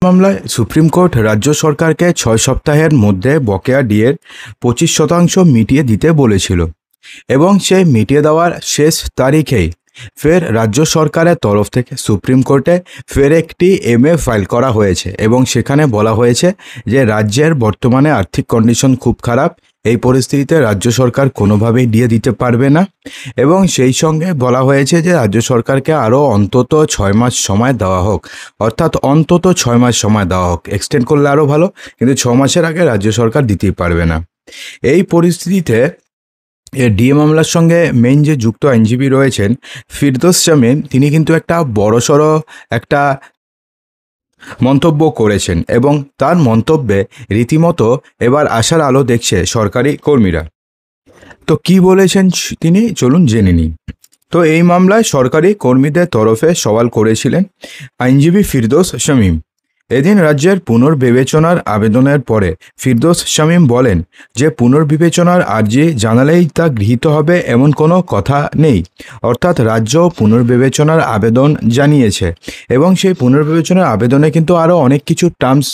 মামলায় supreme court রাজ্য সরকারকে 6 সপ্তাহের মধ্যে বকেয়া ডিএর 25% মিটিয়ে দিতে বলেছিল এবং সেই মিটিয়ে দেওয়ার শেষ তারিখেই ফের রাজ্য সরকারের তরফ থেকে সুপ্রিম কোর্টে ফের একটি এমএ ফাইল করা হয়েছে এবং সেখানে বলা হয়েছে যে রাজ্যের বর্তমানে আর্থিক কন্ডিশন খুব খারাপ। এই পরিস্থিতিতে রাজ্য সরকার কোনোভাবেই দিয়ে দিতে পারবে না এবং সেই সঙ্গে বলা হয়েছে যে রাজ্য সরকারকে আরও অন্তত 6 মাস সময় দেওয়া হোক, অর্থাৎ অন্তত 6 মাস সময় দেওয়া হোক। এক্সটেন্ড করলে আরও ভালো, কিন্তু 6 মাসের আগে রাজ্য সরকার দিতেই পারবে না। এই পরিস্থিতিতে ডিএ মামলার সঙ্গে মেইন যে যুক্ত আইনজীবী রয়েছেন ফিরদৌস শামীম, তিনি কিন্তু একটা বড়সড় একটা মন্তব্য করেছেন এবং তার মন্তব্যে রীতিমতো এবার আশার আলো দেখছে সরকারি কর্মীরা। তো কি বলেছেন তিনি, চলুন জেনে নিই। তো এই মামলায় সরকারি কর্মীদের তরফে সওয়াল করেছিলেন আইনজীবী ফিরদৌস শামীম। এদিন রাজ্যের পুনর্বিবেচনার আবেদনের পরে ফিরদৌস শামীম বলেন যে পুনর্বিবেচনার আর্জি জানালেই তা গৃহীত হবে এমন কোনো কথা নেই, অর্থাৎ রাজ্য পুনর্বিবেচনার আবেদন জানিয়েছে এবং সেই পুনর্বিবেচনার আবেদনে কিন্তু আরও অনেক কিছু টার্মস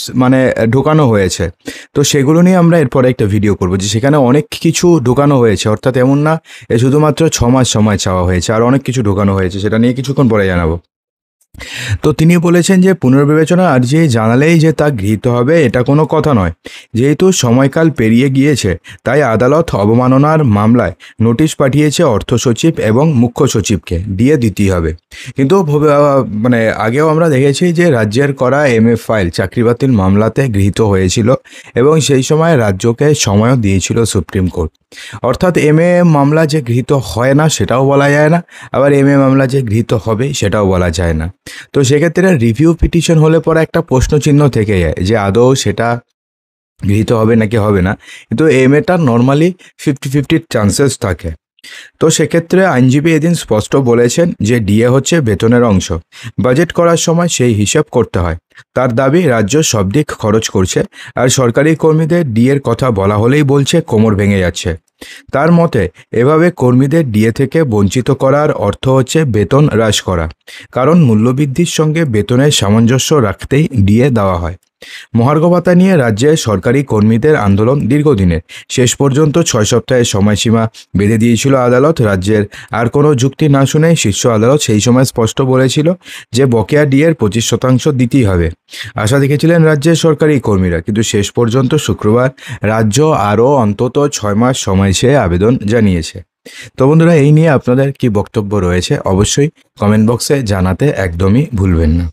ঢোকানো হয়েছে। তো সেগুলো নিয়ে আমরা এরপরে একটা ভিডিও করব যে সেখানে অনেক কিছু ঢোকানো হয়েছে, অর্থাৎ এমন না শুধুমাত্র 6 মাস সময় চাওয়া হয়েছে, আর অনেক কিছু ঢোকানো হয়েছে, সেটা নিয়ে কিছুক্ষণ পরে জানাবো। তো তিনি বলেছেন যে পুনর্বিবেচনা আর্জি জানালেই যে তা গৃহীত হবে এটা কোনো কথা নয়। যেহেতু সময়কাল পেরিয়ে গিয়েছে তাই আদালত অবমাননার মামলায় নোটিশ পাঠিয়েছে অর্থ সচিব এবং মুখ্য সচিবকে, দিয়ে দিতেই হবে। কিন্তু আগেও আমরা দেখেছি যে রাজ্যের করা এমএ ফাইল চাকরি বাতিল মামলাতে গৃহীত হয়েছিল এবং সেই সময় রাজ্যকে সময়ও দিয়েছিল সুপ্রিম কোর্ট। অর্থাৎ এমএ মামলা যে গৃহীত হয় না সেটাও বলা যায় না, আবার এমএ মামলা যে গৃহীত হবে সেটাও বলা যায় না। তো সেক্ষেত্রে রিভিউ পিটিশন হলে পরে একটা প্রশ্নচিহ্ন থেকে যায় যে আদৌ সেটা গৃহীত হবে নাকি হবে না, কিন্তু এমএটা নর্মালি 50-50 চান্সেস থাকে। তো সেক্ষেত্রে আইনজীবী এদিন স্পষ্ট বলেছেন যে ডিএ হচ্ছে বেতনের অংশ, বাজেট করার সময় সেই হিসাব করতে হয়। তার দাবি রাজ্য সব দিক খরচ করছে আর সরকারি কর্মীদের ডিএর কথা বলা হলেই বলছে কোমর ভেঙে যাচ্ছে। তার মতে এভাবে কর্মীদের ডিএ থেকে বঞ্চিত করার অর্থ হচ্ছে বেতন হ্রাস করা, কারণ মূল্যবৃদ্ধির সঙ্গে বেতনের সামঞ্জস্য রাখতেই ডিএ দেওয়া হয়। মহার্ঘ ভাতা নিয়ে রাজ্যের সরকারি কর্মীদের আন্দোলন দীর্ঘদিনের, শেষ পর্যন্ত 6 সপ্তাহের সময়সীমা বেঁধে দিয়েছিল আদালত। রাজ্যের আর কোনো যুক্তি না শুনে শীর্ষ আদালত সেই সময় স্পষ্ট বলেছিল যে বকেয়া ডিএর 25% দিতেই হবে। আশা দেখেছিলেন রাজ্যের সরকারি কর্মীরা, কিন্তু শেষ পর্যন্ত শুক্রবার রাজ্য আরও অন্তত 6 মাস সময় চেয়ে আবেদন জানিয়েছে। তো বন্ধুরা, এই নিয়ে আপনাদের কি বক্তব্য রয়েছে অবশ্যই কমেন্ট বক্সে জানাতে একদমই ভুলবেন না।